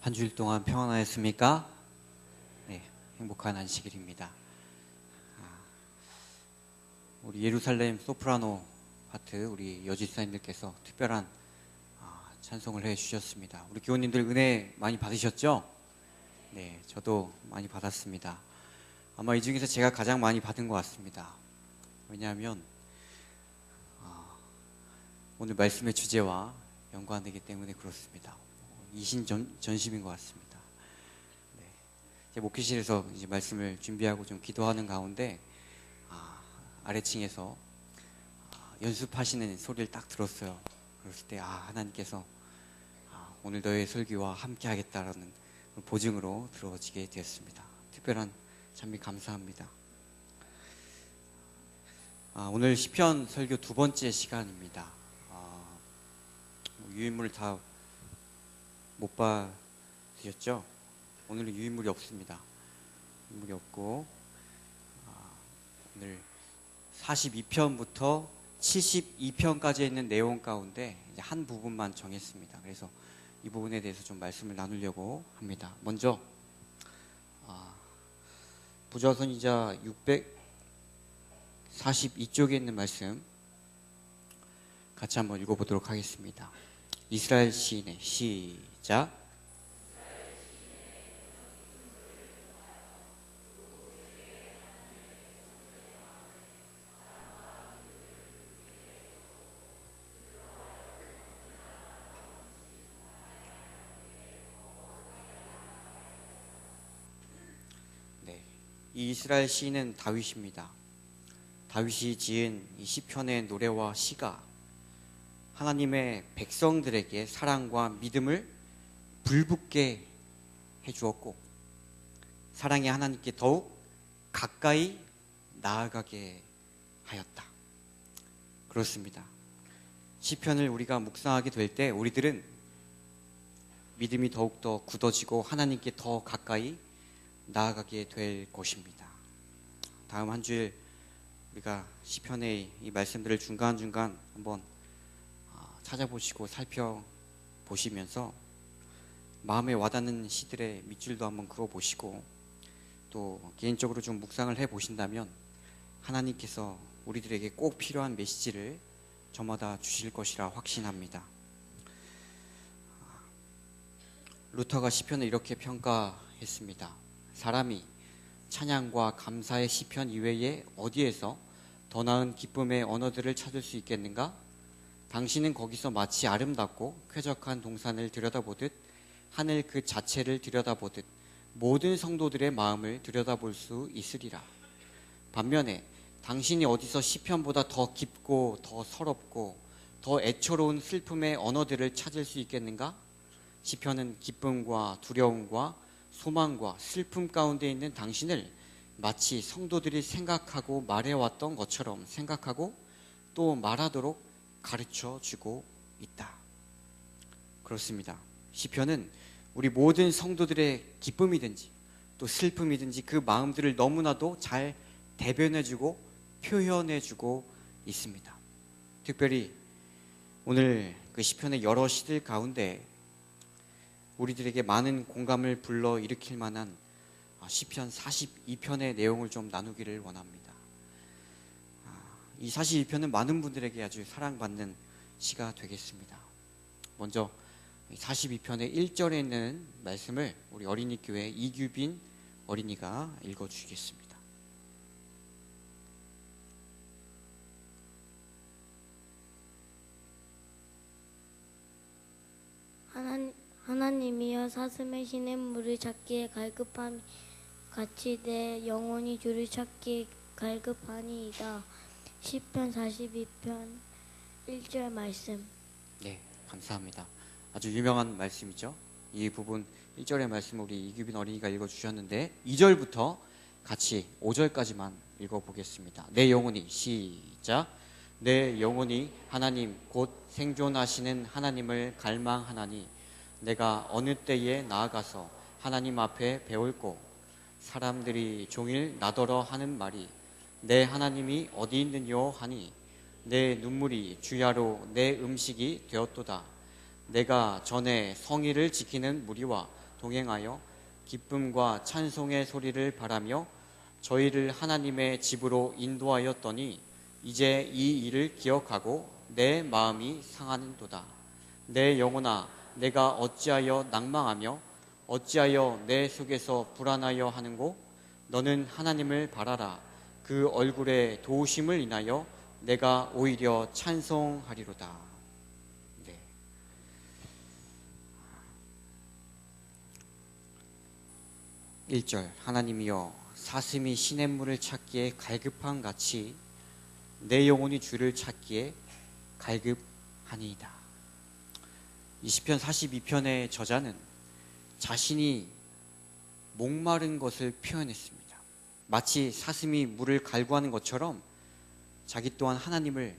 한 주일 동안 평안하였습니까? 네, 행복한 안식일입니다. 우리 예루살렘 소프라노 파트 우리 여지사님들께서 특별한 찬송을 해주셨습니다. 우리 교우님들 은혜 많이 받으셨죠? 네, 저도 많이 받았습니다. 아마 이 중에서 제가 가장 많이 받은 것 같습니다. 왜냐하면 오늘 말씀의 주제와 연관되기 때문에 그렇습니다. 이신전심인 것 같습니다. 네, 제 목회실에서 이제 말씀을 준비하고 좀 기도하는 가운데 아래층에서 연습하시는 소리를 딱 들었어요. 그랬을 때 하나님께서 오늘 너의 설교와 함께 하겠다라는 보증으로 들어지게 되었습니다. 특별한 참미 감사합니다. 오늘 시편 설교 두 번째 시간입니다. 유인물을 다 못 받으셨죠? 오늘은 유인물이 없습니다. 유인물이 없고 오늘 42편부터 72편까지 있는 내용 가운데 이제 한 부분만 정했습니다. 그래서 이 부분에 대해서 좀 말씀을 나누려고 합니다. 먼저 부조선이자 642쪽에 있는 말씀 같이 한번 읽어보도록 하겠습니다. 이스라엘 시인의 시작. 네, 이 이스라엘 시인은 다윗입니다. 다윗이 지은 이 시편의 노래와 시가 하나님의 백성들에게 사랑과 믿음을 불붙게 해주었고 사랑의 하나님께 더욱 가까이 나아가게 하였다. 그렇습니다. 시편을 우리가 묵상하게 될 때 우리들은 믿음이 더욱더 굳어지고 하나님께 더 가까이 나아가게 될 것입니다. 다음 한 주일 우리가 시편의 이 말씀들을 중간중간 한번 찾아보시고 살펴보시면서 마음에 와닿는 시들의 밑줄도 한번 그어보시고 또 개인적으로 좀 묵상을 해보신다면 하나님께서 우리들에게 꼭 필요한 메시지를 저마다 주실 것이라 확신합니다. 루터가 시편을 이렇게 평가했습니다. 사람이 찬양과 감사의 시편 이외에 어디에서 더 나은 기쁨의 언어들을 찾을 수 있겠는가? 당신은 거기서 마치 아름답고 쾌적한 동산을 들여다보듯 하늘 그 자체를 들여다보듯 모든 성도들의 마음을 들여다볼 수 있으리라. 반면에 당신이 어디서 시편보다 더 깊고 더 서럽고 더 애처로운 슬픔의 언어들을 찾을 수 있겠는가? 시편은 기쁨과 두려움과 소망과 슬픔 가운데 있는 당신을 마치 성도들이 생각하고 말해왔던 것처럼 생각하고 또 말하도록 가르쳐 주고 있다. 그렇습니다. 시편은 우리 모든 성도들의 기쁨이든지 또 슬픔이든지 그 마음들을 너무나도 잘 대변해주고 표현해주고 있습니다. 특별히 오늘 그 시편의 여러 시들 가운데 우리들에게 많은 공감을 불러일으킬 만한 시편 42편의 내용을 좀 나누기를 원합니다. 이 42편은 많은 분들에게 아주 사랑받는 시가 되겠습니다. 먼저 42편의 1절에 있는 말씀을 우리 어린이교회 이규빈 어린이가 읽어주시겠습니다. 하나님이여 사슴의 시냇물을 찾기에 갈급함 같이 내 영혼이 주를 찾기에 갈급하니이다. 시편 42편 1절 말씀. 네, 감사합니다. 아주 유명한 말씀이죠. 이 부분 1절의 말씀 우리 이규빈 어린이가 읽어주셨는데 2절부터 같이 5절까지만 읽어보겠습니다. 내 영혼이 시작. 내 영혼이 하나님 곧 생존하시는 하나님을 갈망하나니 내가 어느 때에 나아가서 하나님 앞에 배울고 사람들이 종일 나더러 하는 말이 내 하나님이 어디 있느뇨 하니 내 눈물이 주야로 내 음식이 되었도다. 내가 전에 성의를 지키는 무리와 동행하여 기쁨과 찬송의 소리를 바라며 저희를 하나님의 집으로 인도하였더니 이제 이 일을 기억하고 내 마음이 상하는도다. 내 영혼아, 내가 어찌하여 낭망하며 어찌하여 내 속에서 불안하여 하는고? 너는 하나님을 바라라. 그 얼굴의 도우심을 인하여 내가 오히려 찬송하리로다. 네. 1절, 하나님이여 사슴이 시냇물을 찾기에 갈급한 같이 내 영혼이 주를 찾기에 갈급하니이다. 이 시편 42편의 저자는 자신이 목마른 것을 표현했습니다. 마치 사슴이 물을 갈구하는 것처럼 자기 또한 하나님을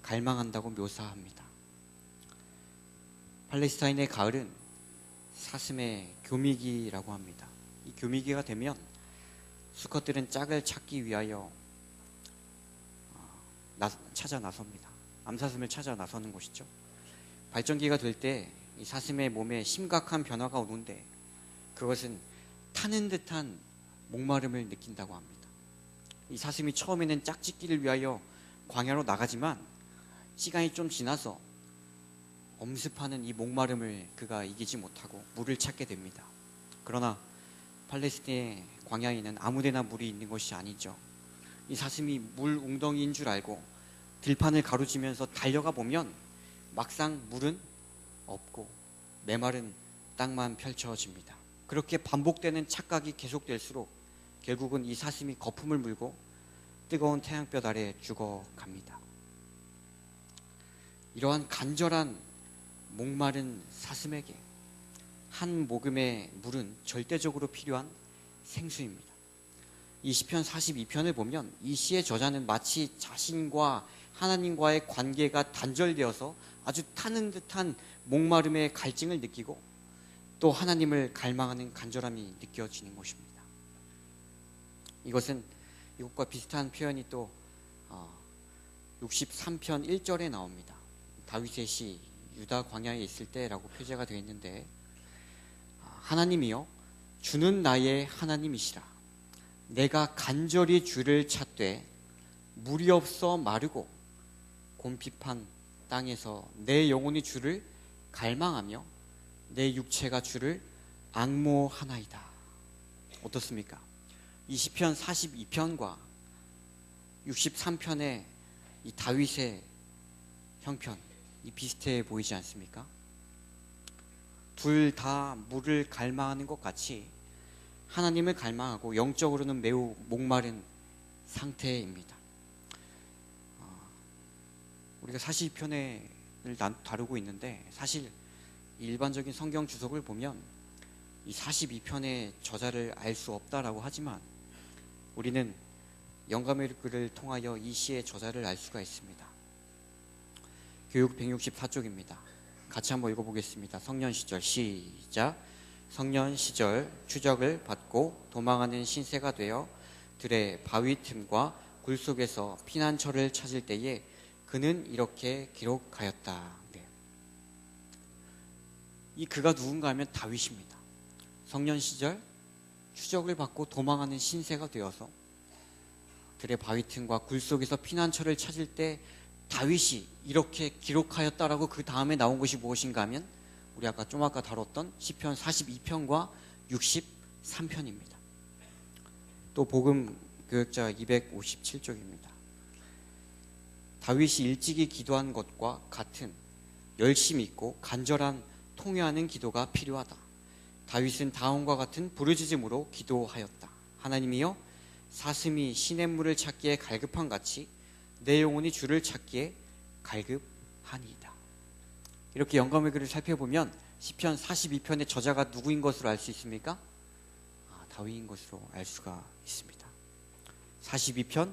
갈망한다고 묘사합니다. 팔레스타인의 가을은 사슴의 교미기라고 합니다. 이 교미기가 되면 수컷들은 짝을 찾기 위하여 찾아 나섭니다. 암사슴을 찾아 나서는 것이죠. 발정기가 될 때 이 사슴의 몸에 심각한 변화가 오는데 그것은 타는 듯한 목마름을 느낀다고 합니다. 이 사슴이 처음에는 짝짓기를 위하여 광야로 나가지만 시간이 좀 지나서 엄습하는 이 목마름을 그가 이기지 못하고 물을 찾게 됩니다. 그러나 팔레스틴의 광야에는 아무데나 물이 있는 것이 아니죠. 이 사슴이 물 웅덩이인 줄 알고 들판을 가로지면서 달려가 보면 막상 물은 없고 메마른 땅만 펼쳐집니다. 그렇게 반복되는 착각이 계속될수록 결국은 이 사슴이 거품을 물고 뜨거운 태양볕 아래 죽어갑니다. 이러한 간절한 목마른 사슴에게 한 모금의 물은 절대적으로 필요한 생수입니다. 이 시편 42편을 보면 이 시의 저자는 마치 자신과 하나님과의 관계가 단절되어서 아주 타는 듯한 목마름의 갈증을 느끼고 또 하나님을 갈망하는 간절함이 느껴지는 것입니다. 이것과 비슷한 표현이 또 63편 1절에 나옵니다. 다윗의 시 유다 광야에 있을 때라고 표제가 되어 있는데, 하나님이여 주는 나의 하나님이시라. 내가 간절히 주를 찾되 물이 없어 마르고 곰핍한 땅에서 내 영혼이 주를 갈망하며 내 육체가 주를 앙모하나이다. 어떻습니까? 이 시편 42편과 63편의 이 다윗의 형편, 이 비슷해 보이지 않습니까? 둘 다 물을 갈망하는 것 같이 하나님을 갈망하고 영적으로는 매우 목마른 상태입니다. 우리가 42편을 다루고 있는데 사실 일반적인 성경 주석을 보면 이 42편의 저자를 알 수 없다라고 하지만 우리는 영감의 글을 통하여 이 시의 저자를 알 수가 있습니다. 교육 164쪽입니다. 같이 한번 읽어보겠습니다. 성년 시절 시작. 성년 시절 추적을 받고 도망하는 신세가 되어 들의 바위 틈과 굴 속에서 피난처를 찾을 때에 그는 이렇게 기록하였다. 네. 이 그가 누군가 하면 다윗입니다. 성년 시절 추적을 받고 도망하는 신세가 되어서 들의 바위 틈과 굴 속에서 피난처를 찾을 때 다윗이 이렇게 기록하였다라고 그 다음에 나온 것이 무엇인가 하면 우리 아까 다뤘던 시편 42편과 63편입니다. 또 복음 교역자 257쪽입니다. 다윗이 일찍이 기도한 것과 같은 열심 있고 간절한 통회하는 기도가 필요하다. 다윗은 다음과 같은 부르짖음으로 기도하였다. 하나님이여 사슴이 시냇물을 찾기에 갈급한 같이 내 영혼이 주를 찾기에 갈급하니이다. 이렇게 영감의 글을 살펴보면 시편 42편의 저자가 누구인 것으로 알 수 있습니까? 다윗인 것으로 알 수가 있습니다. 42편의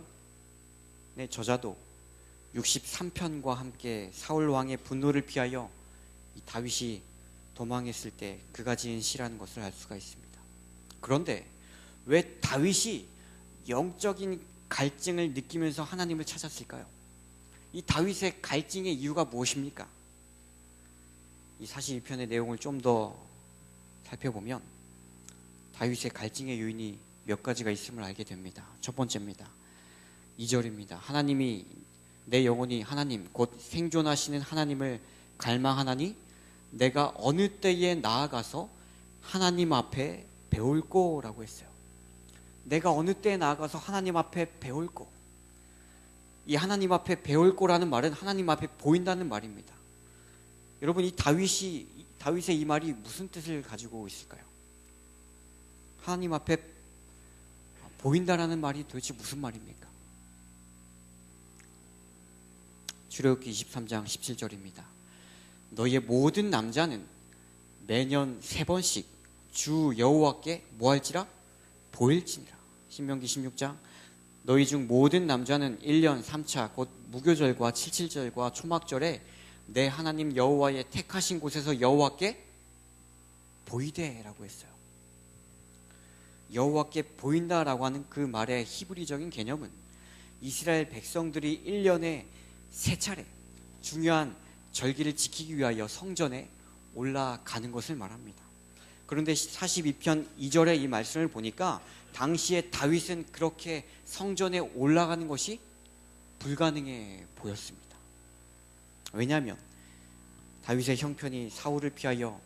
저자도 63편과 함께 사울 왕의 분노를 피하여 이 다윗이 도망했을 때 그가 지은 시라는 것을 알 수가 있습니다. 그런데 왜 다윗이 영적인 갈증을 느끼면서 하나님을 찾았을까요? 이 다윗의 갈증의 이유가 무엇입니까? 이 42편의 내용을 좀 더 살펴보면 다윗의 갈증의 요인이 몇 가지가 있음을 알게 됩니다. 첫 번째입니다. 2절입니다. 하나님이 내 영혼이 하나님 곧 생존하시는 하나님을 갈망하나니 내가 어느 때에 나아가서 하나님 앞에 배울꼬라고 했어요. 내가 어느 때에 나아가서 하나님 앞에 배울꼬. 이 하나님 앞에 배울꼬라는 말은 하나님 앞에 보인다는 말입니다. 여러분, 이 다윗의 이 말이 무슨 뜻을 가지고 있을까요? 하나님 앞에 보인다라는 말이 도대체 무슨 말입니까? 출애굽기 23장 17절입니다. 너희의 모든 남자는 매년 3번씩 주 여호와께 뭐할지라? 보일지니라. 신명기 16장 너희 중 모든 남자는 1년 3차 곧 무교절과 칠칠절과 초막절에 내 하나님 여호와의 택하신 곳에서 여호와께 보이되라고 했어요. 여호와께 보인다라고 하는 그 말의 히브리적인 개념은 이스라엘 백성들이 1년에 3차례 중요한 절기를 지키기 위하여 성전에 올라가는 것을 말합니다. 그런데 42편 2절의 이 말씀을 보니까 당시에 다윗은 그렇게 성전에 올라가는 것이 불가능해 보였습니다. 왜냐하면 다윗의 형편이 사울을 피하여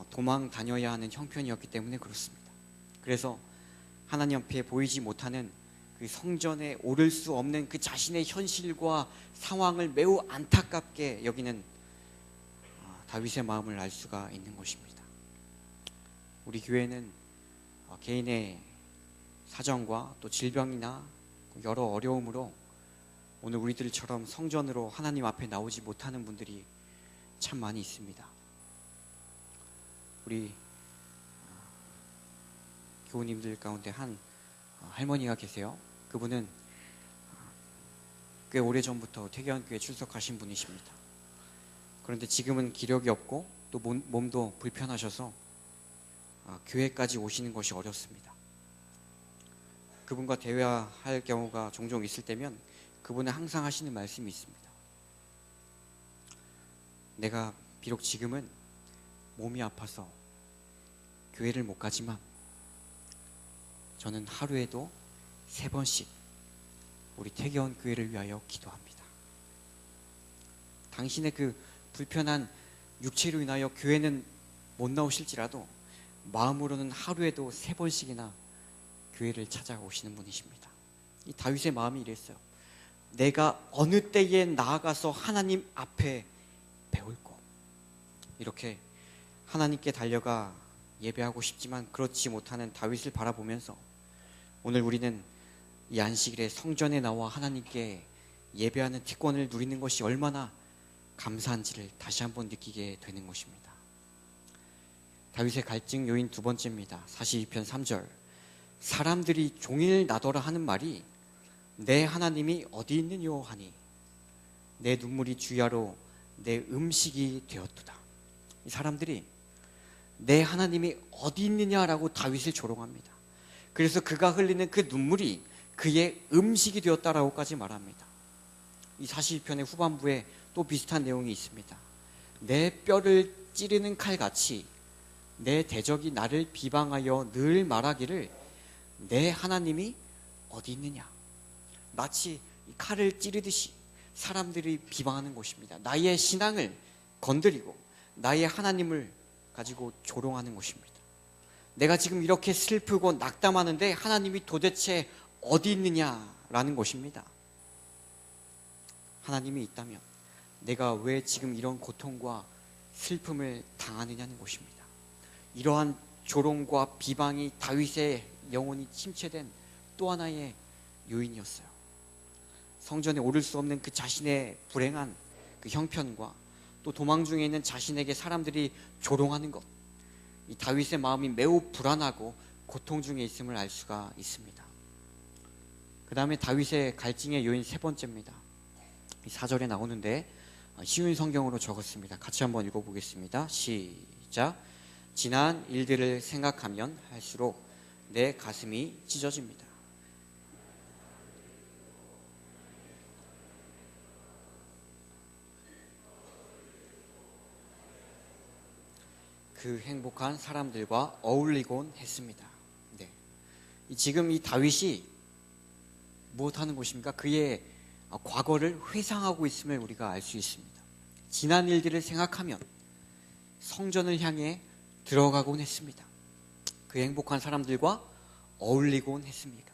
도망 다녀야 하는 형편이었기 때문에 그렇습니다. 그래서 하나님 앞에 보이지 못하는 그 성전에 오를 수 없는 그 자신의 현실과 상황을 매우 안타깝게 여기는 다윗의 마음을 알 수가 있는 것입니다. 우리 교회는 개인의 사정과 또 질병이나 여러 어려움으로 오늘 우리들처럼 성전으로 하나님 앞에 나오지 못하는 분들이 참 많이 있습니다. 우리 교우님들 가운데 한 할머니가 계세요. 그분은 꽤 오래전부터 태교한교회에 출석하신 분이십니다. 그런데 지금은 기력이 없고 또 몸도 불편하셔서 교회까지 오시는 것이 어렵습니다. 그분과 대화할 경우가 종종 있을 때면 그분은 항상 하시는 말씀이 있습니다. 내가 비록 지금은 몸이 아파서 교회를 못 가지만 저는 하루에도 3번씩 우리 태교원 교회를 위하여 기도합니다. 당신의 그 불편한 육체로 인하여 교회는 못 나오실지라도 마음으로는 하루에도 3번씩이나 교회를 찾아오시는 분이십니다. 이 다윗의 마음이 이랬어요. 내가 어느 때에 나아가서 하나님 앞에 배울꼬. 이렇게 하나님께 달려가 예배하고 싶지만 그렇지 못하는 다윗을 바라보면서 오늘 우리는 이 안식일에 성전에 나와 하나님께 예배하는 특권을 누리는 것이 얼마나 감사한지를 다시 한번 느끼게 되는 것입니다. 다윗의 갈증 요인 두 번째입니다. 42편 3절 사람들이 종일 나더라 하는 말이 내 하나님이 어디 있느뇨 하니 내 눈물이 주야로 내 음식이 되었도다. 이 사람들이 내 하나님이 어디 있느냐라고 다윗을 조롱합니다. 그래서 그가 흘리는 그 눈물이 그의 음식이 되었다라고까지 말합니다. 이 42편의 후반부에 또 비슷한 내용이 있습니다. 내 뼈를 찌르는 칼같이 내 대적이 나를 비방하여 늘 말하기를 내 하나님이 어디 있느냐. 마치 칼을 찌르듯이 사람들이 비방하는 것입니다. 나의 신앙을 건드리고 나의 하나님을 가지고 조롱하는 것입니다. 내가 지금 이렇게 슬프고 낙담하는데 하나님이 도대체 어디 있느냐라는 것입니다. 하나님이 있다면 내가 왜 지금 이런 고통과 슬픔을 당하느냐는 것입니다. 이러한 조롱과 비방이 다윗의 영혼이 침체된 또 하나의 요인이었어요. 성전에 오를 수 없는 그 자신의 불행한 그 형편과 또 도망 중에 있는 자신에게 사람들이 조롱하는 것, 이 다윗의 마음이 매우 불안하고 고통 중에 있음을 알 수가 있습니다. 그 다음에 다윗의 갈증의 요인 세 번째입니다. 4절에 나오는데 쉬운 성경으로 적었습니다. 같이 한번 읽어보겠습니다. 시작. 지난 일들을 생각하면 할수록 내 가슴이 찢어집니다. 그 행복한 사람들과 어울리곤 했습니다. 네. 지금 이 다윗이 무엇하는 것입니까? 그의 과거를 회상하고 있음을 우리가 알 수 있습니다. 지난 일들을 생각하면 성전을 향해 들어가곤 했습니다. 그 행복한 사람들과 어울리곤 했습니다.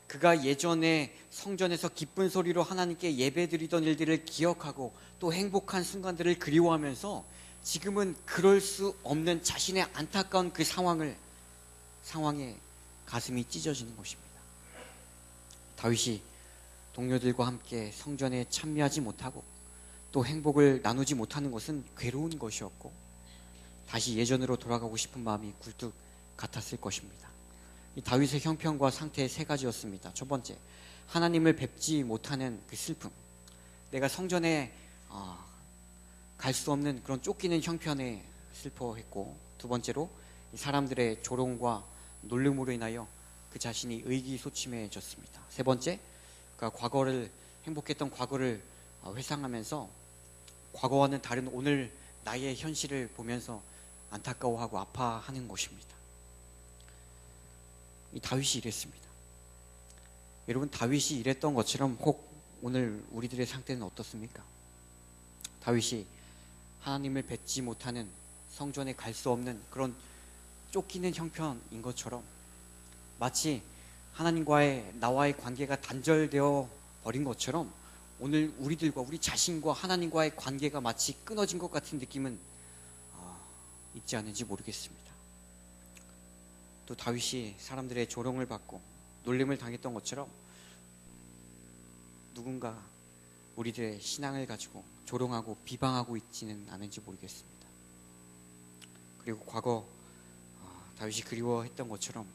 그가 예전에 성전에서 기쁜 소리로 하나님께 예배드리던 일들을 기억하고 또 행복한 순간들을 그리워하면서 지금은 그럴 수 없는 자신의 안타까운 그 상황에 가슴이 찢어지는 것입니다. 다윗이 동료들과 함께 성전에 참여하지 못하고 또 행복을 나누지 못하는 것은 괴로운 것이었고 다시 예전으로 돌아가고 싶은 마음이 굴뚝 같았을 것입니다. 이 다윗의 형편과 상태 세 가지였습니다. 첫 번째, 하나님을 뵙지 못하는 그 슬픔. 내가 성전에 갈 수 없는 그런 쫓기는 형편에 슬퍼했고, 두 번째로 사람들의 조롱과 놀림으로 인하여 그 자신이 의기소침해졌습니다. 세 번째, 그러니까 행복했던 과거를 회상하면서 과거와는 다른 오늘 나의 현실을 보면서 안타까워하고 아파하는 것입니다. 이 다윗이 이랬습니다. 여러분, 다윗이 이랬던 것처럼 혹 오늘 우리들의 상태는 어떻습니까? 다윗이 하나님을 뵙지 못하는 성전에 갈 수 없는 그런 쫓기는 형편인 것처럼 마치 하나님과의 나와의 관계가 단절되어 버린 것처럼 오늘 우리들과 우리 자신과 하나님과의 관계가 마치 끊어진 것 같은 느낌은 있지 않은지 모르겠습니다. 또 다윗이 사람들의 조롱을 받고 놀림을 당했던 것처럼 누군가 우리들의 신앙을 가지고 조롱하고 비방하고 있지는 않은지 모르겠습니다. 그리고 과거 다윗이 그리워했던 것처럼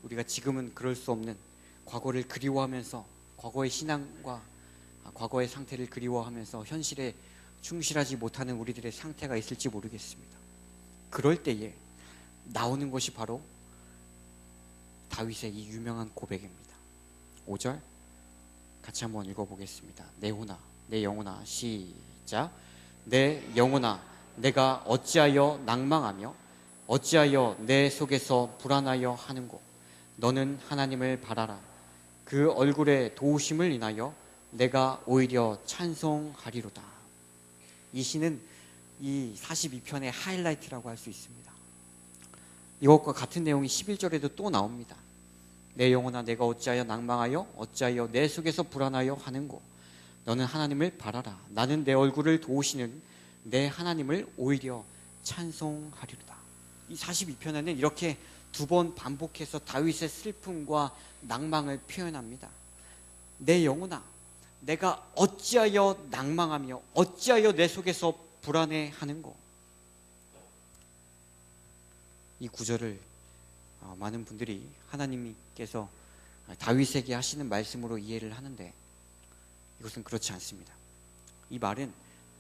우리가 지금은 그럴 수 없는 과거를 그리워하면서 과거의 신앙과 과거의 상태를 그리워하면서 현실에 충실하지 못하는 우리들의 상태가 있을지 모르겠습니다. 그럴 때에 나오는 것이 바로 다윗의 이 유명한 고백입니다. 5절 같이 한번 읽어보겠습니다. 내 영혼아 시작. 내 영혼아 내가 어찌하여 낭망하며 어찌하여 내 속에서 불안하여 하는고. 너는 하나님을 바라라. 그 얼굴의 도우심을 인하여 내가 오히려 찬송하리로다. 이 시는 이 42편의 하이라이트라고 할 수 있습니다. 이것과 같은 내용이 11절에도 또 나옵니다. 내 영혼아 내가 어찌하여 낭망하여 어찌하여 내 속에서 불안하여 하는고. 너는 하나님을 바라라. 나는 내 얼굴을 도우시는 내 하나님을 오히려 찬송하리로다. 이 42편에는 이렇게 두 번 반복해서 다윗의 슬픔과 낭망을 표현합니다. 내 영혼아 내가 어찌하여 낭망하며 어찌하여 내 속에서 불안해하는고. 이 구절을 많은 분들이 하나님께서 다윗에게 하시는 말씀으로 이해를 하는데 이것은 그렇지 않습니다. 이 말은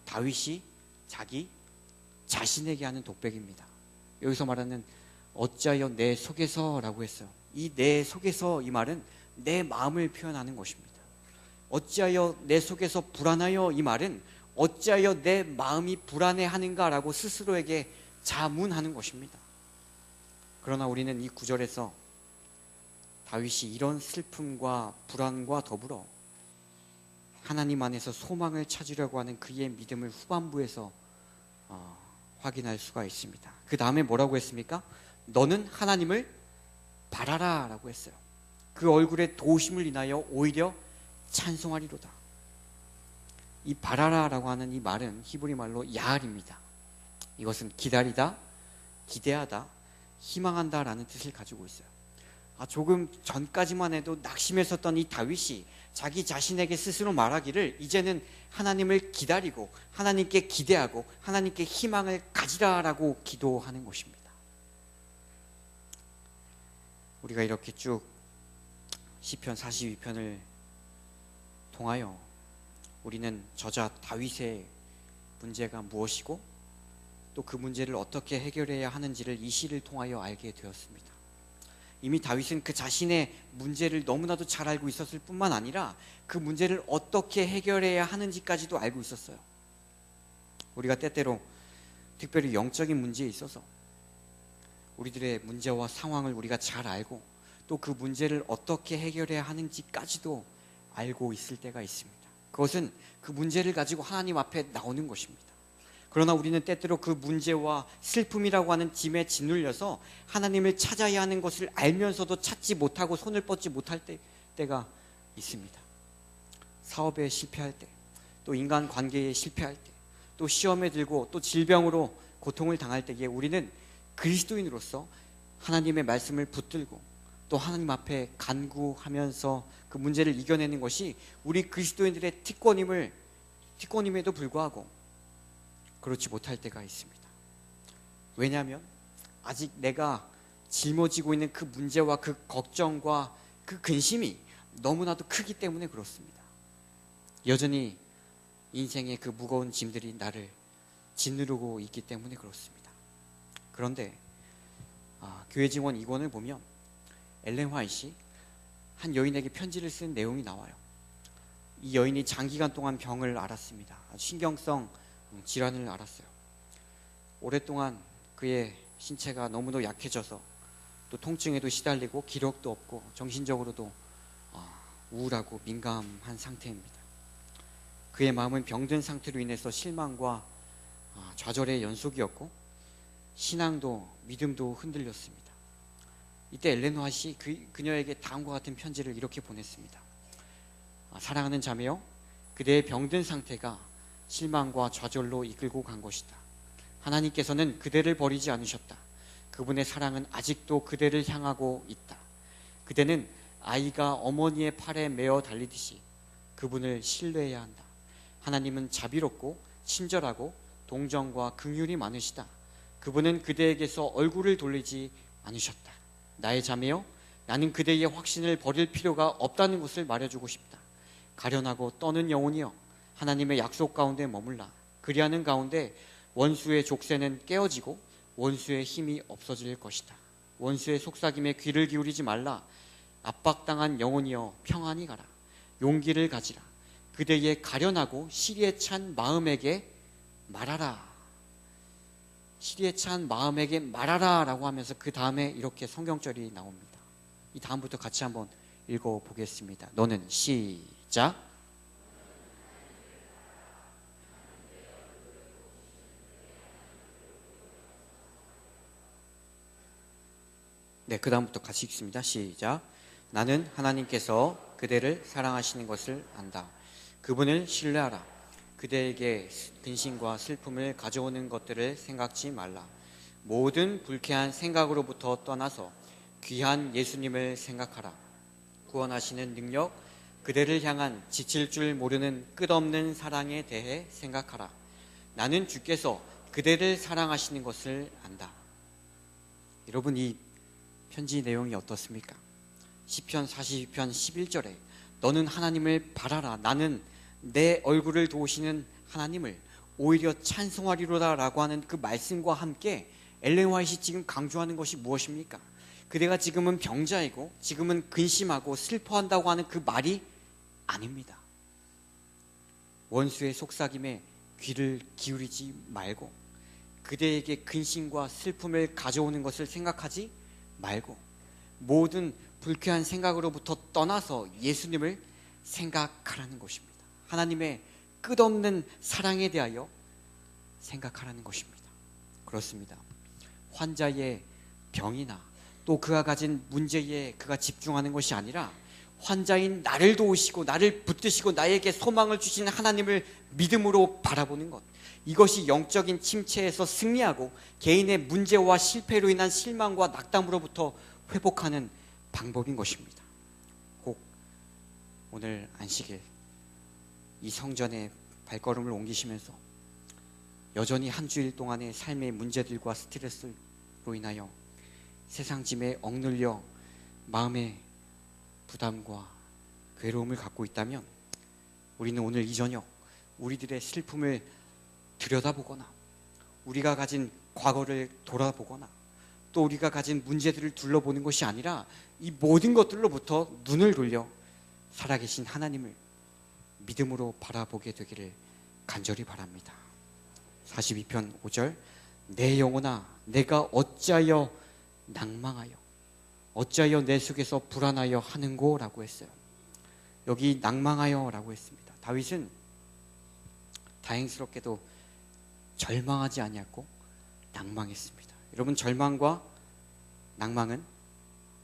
다윗이 자기 자신에게 하는 독백입니다. 여기서 말하는 어찌하여 내 속에서라고 했어요. 이 내 속에서 이 말은 내 마음을 표현하는 것입니다. 어찌하여 내 속에서 불안하여 이 말은 어찌하여 내 마음이 불안해하는가라고 스스로에게 자문하는 것입니다. 그러나 우리는 이 구절에서 다윗이 이런 슬픔과 불안과 더불어 하나님 안에서 소망을 찾으려고 하는 그의 믿음을 후반부에서 확인할 수가 있습니다. 그 다음에 뭐라고 했습니까? 너는 하나님을 바라라 라고 했어요. 그 얼굴의 도우심을 인하여 오히려 찬송하리로다. 이 바라라 라고 하는 이 말은 히브리 말로 야알입니다. 이것은 기다리다, 기대하다, 희망한다 라는 뜻을 가지고 있어요. 조금 전까지만 해도 낙심했었던 이 다윗이 자기 자신에게 스스로 말하기를 이제는 하나님을 기다리고 하나님께 기대하고 하나님께 희망을 가지라라고 기도하는 것입니다. 우리가 이렇게 쭉 시편 42편을 통하여 우리는 저자 다윗의 문제가 무엇이고 또 그 문제를 어떻게 해결해야 하는지를 이 시를 통하여 알게 되었습니다. 이미 다윗은 그 자신의 문제를 너무나도 잘 알고 있었을 뿐만 아니라 그 문제를 어떻게 해결해야 하는지까지도 알고 있었어요. 우리가 때때로 특별히 영적인 문제에 있어서 우리들의 문제와 상황을 우리가 잘 알고 또 그 문제를 어떻게 해결해야 하는지까지도 알고 있을 때가 있습니다. 그것은 그 문제를 가지고 하나님 앞에 나오는 것입니다. 그러나 우리는 때때로 그 문제와 슬픔이라고 하는 짐에 짓눌려서 하나님을 찾아야 하는 것을 알면서도 찾지 못하고 손을 뻗지 못할 때가 있습니다. 사업에 실패할 때, 또 인간 관계에 실패할 때, 또 시험에 들고 또 질병으로 고통을 당할 때에 우리는 그리스도인으로서 하나님의 말씀을 붙들고 또 하나님 앞에 간구하면서 그 문제를 이겨내는 것이 우리 그리스도인들의 특권임에도 불구하고 그렇지 못할 때가 있습니다. 왜냐하면 아직 내가 짊어지고 있는 그 문제와 그 걱정과 그 근심이 너무나도 크기 때문에 그렇습니다. 여전히 인생의 그 무거운 짐들이 나를 짓누르고 있기 때문에 그렇습니다. 그런데 교회 증언 2권을 보면 엘렌 화이트이 한 여인에게 편지를 쓴 내용이 나와요. 이 여인이 장기간 동안 병을 앓았습니다. 신경성 질환을 앓았어요. 오랫동안 그의 신체가 너무도 약해져서 또 통증에도 시달리고 기력도 없고 정신적으로도 우울하고 민감한 상태입니다. 그의 마음은 병든 상태로 인해서 실망과 좌절의 연속이었고 신앙도 믿음도 흔들렸습니다. 이때 엘렌 화이트이 그녀에게 다음과 같은 편지를 이렇게 보냈습니다. 사랑하는 자매여, 그대의 병든 상태가 실망과 좌절로 이끌고 간 것이다. 하나님께서는 그대를 버리지 않으셨다. 그분의 사랑은 아직도 그대를 향하고 있다. 그대는 아이가 어머니의 팔에 매어 달리듯이 그분을 신뢰해야 한다. 하나님은 자비롭고 친절하고 동정과 긍휼이 많으시다. 그분은 그대에게서 얼굴을 돌리지 않으셨다. 나의 자매여, 나는 그대의 확신을 버릴 필요가 없다는 것을 말해주고 싶다. 가련하고 떠는 영혼이여, 하나님의 약속 가운데 머물라. 그리하는 가운데 원수의 족쇄는 깨어지고 원수의 힘이 없어질 것이다. 원수의 속삭임에 귀를 기울이지 말라. 압박당한 영혼이여, 평안히 가라. 용기를 가지라. 그대의 가련하고 시리에 찬 마음에게 말하라. 시리에 찬 마음에게 말하라 라고 하면서 그 다음에 이렇게 성경절이 나옵니다. 이 다음부터 같이 한번 읽어보겠습니다. 너는 시작. 네, 그 다음부터 같이 읽습니다. 시작. 나는 하나님께서 그대를 사랑하시는 것을 안다. 그분을 신뢰하라. 그대에게 근심과 슬픔을 가져오는 것들을 생각지 말라. 모든 불쾌한 생각으로부터 떠나서 귀한 예수님을 생각하라. 구원하시는 능력, 그대를 향한 지칠 줄 모르는 끝없는 사랑에 대해 생각하라. 나는 주께서 그대를 사랑하시는 것을 안다. 여러분, 이 편지 내용이 어떻습니까? 시편 42편 11절에 너는 하나님을 바라라. 나는 내 얼굴을 도우시는 하나님을 오히려 찬송하리로다 라고 하는 그 말씀과 함께 엘렌 화이트이 지금 강조하는 것이 무엇입니까? 그대가 지금은 병자이고 지금은 근심하고 슬퍼한다고 하는 그 말이 아닙니다. 원수의 속삭임에 귀를 기울이지 말고 그대에게 근심과 슬픔을 가져오는 것을 생각하지 말고 모든 불쾌한 생각으로부터 떠나서 예수님을 생각하라는 것입니다. 하나님의 끝없는 사랑에 대하여 생각하라는 것입니다. 그렇습니다. 환자의 병이나 또 그가 가진 문제에 그가 집중하는 것이 아니라 환자인 나를 도우시고 나를 붙드시고 나에게 소망을 주시는 하나님을 믿음으로 바라보는 것, 이것이 영적인 침체에서 승리하고 개인의 문제와 실패로 인한 실망과 낙담으로부터 회복하는 방법인 것입니다. 꼭 오늘 안식일 이 성전에 발걸음을 옮기시면서 여전히 한 주일 동안의 삶의 문제들과 스트레스로 인하여 세상 짐에 억눌려 마음의 부담과 괴로움을 갖고 있다면 우리는 오늘 이 저녁 우리들의 슬픔을 들여다보거나 우리가 가진 과거를 돌아보거나 또 우리가 가진 문제들을 둘러보는 것이 아니라 이 모든 것들로부터 눈을 돌려 살아계신 하나님을 믿음으로 바라보게 되기를 간절히 바랍니다. 42편 5절 내 영혼아 내가 어찌하여 낭망하여 어찌하여 내 속에서 불안하여 하는고 라고 했어요. 여기 낭망하여 라고 했습니다. 다윗은 다행스럽게도 절망하지 아니었고 낭망했습니다. 여러분, 절망과 낭망은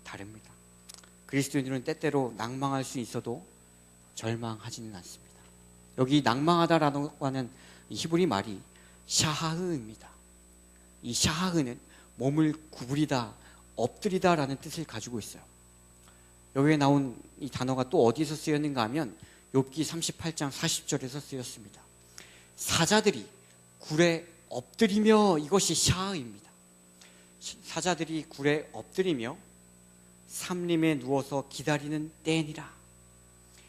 다릅니다. 그리스도인들은 때때로 낭망할 수 있어도 절망하지는 않습니다. 여기 낭망하다라고 하는 히브리 말이 샤하흐입니다. 이 샤하흐는 몸을 구부리다, 엎드리다 라는 뜻을 가지고 있어요. 여기에 나온 이 단어가 또 어디서 쓰였는가 하면 욥기 38장 40절에서 쓰였습니다. 사자들이 굴에 엎드리며, 이것이 샤하입니다. 사자들이 굴에 엎드리며 삼림에 누워서 기다리는 때니라.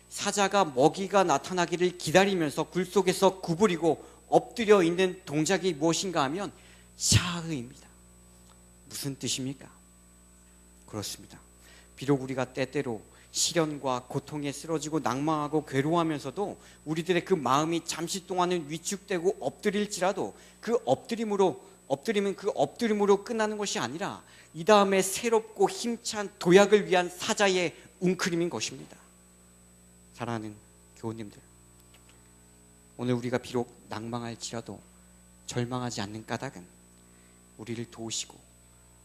사자가 먹이가 나타나기를 기다리면서 굴 속에서 구부리고 엎드려 있는 동작이 무엇인가 하면 샤하입니다. 무슨 뜻입니까? 그렇습니다. 비록 우리가 때때로 시련과 고통에 쓰러지고 낭망하고 괴로워하면서도 우리들의 그 마음이 잠시 동안은 위축되고 엎드릴지라도 그 엎드림은 그 엎드림으로 끝나는 것이 아니라 이 다음에 새롭고 힘찬 도약을 위한 사자의 웅크림인 것입니다. 사랑하는 교우님들, 오늘 우리가 비록 낭망할지라도 절망하지 않는 까닭은 우리를 도우시고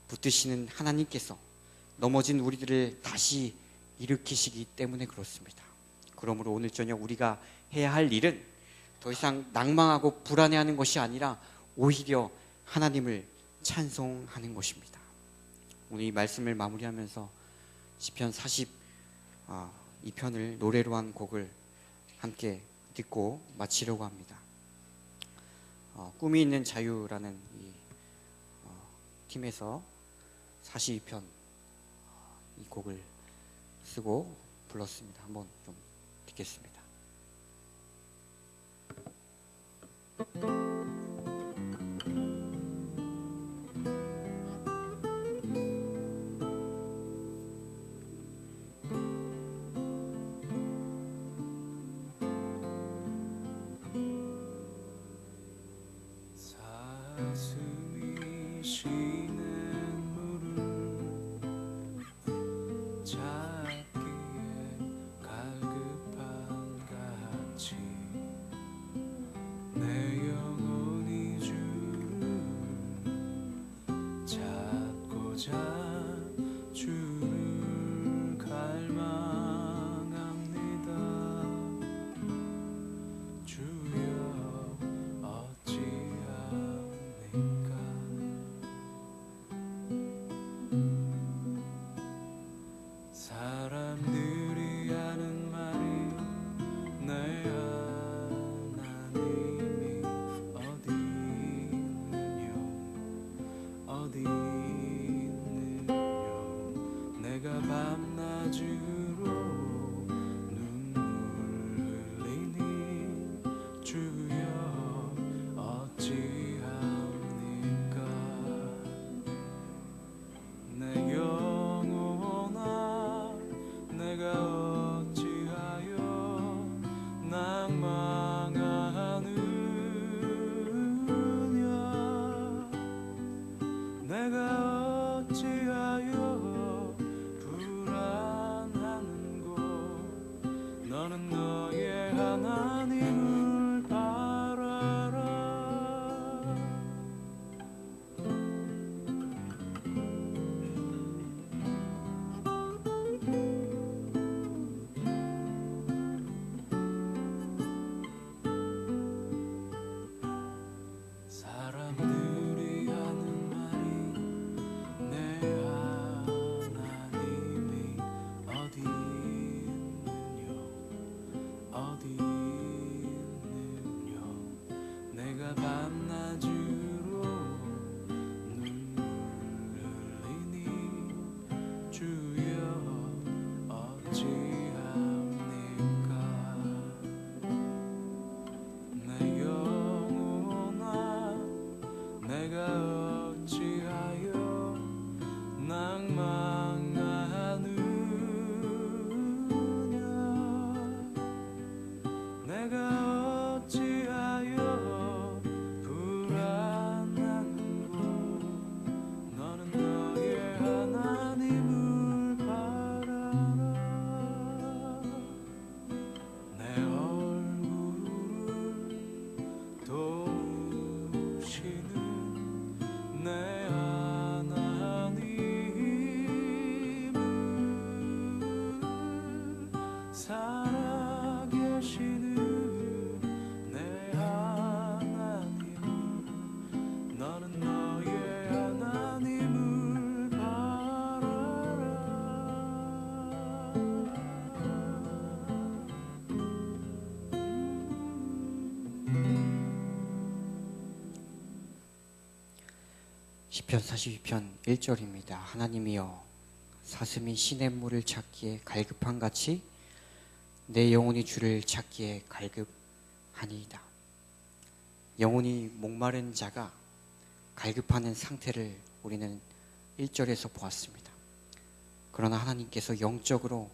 붙드시는 하나님께서 넘어진 우리들을 다시 일으키시기 때문에 그렇습니다. 그러므로 오늘 저녁 우리가 해야 할 일은 더 이상 낭망하고 불안해하는 것이 아니라 오히려 하나님을 찬송하는 것입니다. 오늘 이 말씀을 마무리하면서 시편 42편을 노래로 한 곡을 함께 듣고 마치려고 합니다. 꿈이 있는 자유라는 이 팀에서 42편 이 곡을 쓰고 불렀습니다. 한번 좀 듣겠습니다. 사슴이 쉬는 물을 찾기에 갈급한 같이 내 영혼이 주를 찾고자 주를 갈망합니다. 주여 어찌합니까? 사람들이 하는 말이 내 하나님이 어디 있느냐 어디 있느냐 내가 밤낮으로 눈물 흘리니 주여 어찌합니까? 내 영혼아 내가 어찌하여 낭망하느냐 내가 어찌하여 불안하는고 너는 너의 하나님을 바라라. 사람들이 하는 말이 내 하나님이 어디 있느냐 어디 있느냐 내가 밤낮으로 눈물 흘리니 주여 어찌합니까? 내 영혼아 내가 어찌하여 낭망하느냐 내가 어찌하여 불안한고 너는 너의 하나님을 바라라. 시편 42편 1절입니다. 하나님이여 사슴이 시냇물을 찾기에 갈급한 같이 내 영혼이 주를 찾기에 갈급하니이다. 영혼이 목마른 자가 갈급하는 상태를 우리는 1절에서 보았습니다. 그러나 하나님께서 영적으로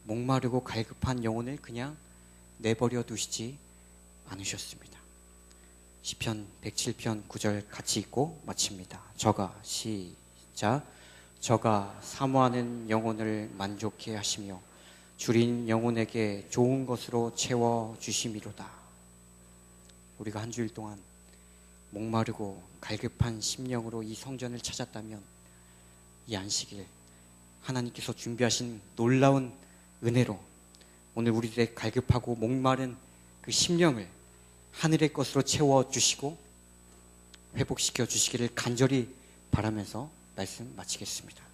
목마르고 갈급한 영혼을 그냥 내버려 두시지 않으셨습니다. 시편 107편 9절 같이 읽고 마칩니다. 시작. 저가 사모하는 영혼을 만족해 하시며 줄인 영혼에게 좋은 것으로 채워 주심이로다. 우리가 한 주일 동안 목마르고 갈급한 심령으로 이 성전을 찾았다면 이 안식일 하나님께서 준비하신 놀라운 은혜로 오늘 우리들의 갈급하고 목마른 그 심령을 하늘의 것으로 채워주시고 회복시켜 주시기를 간절히 바라면서 말씀 마치겠습니다.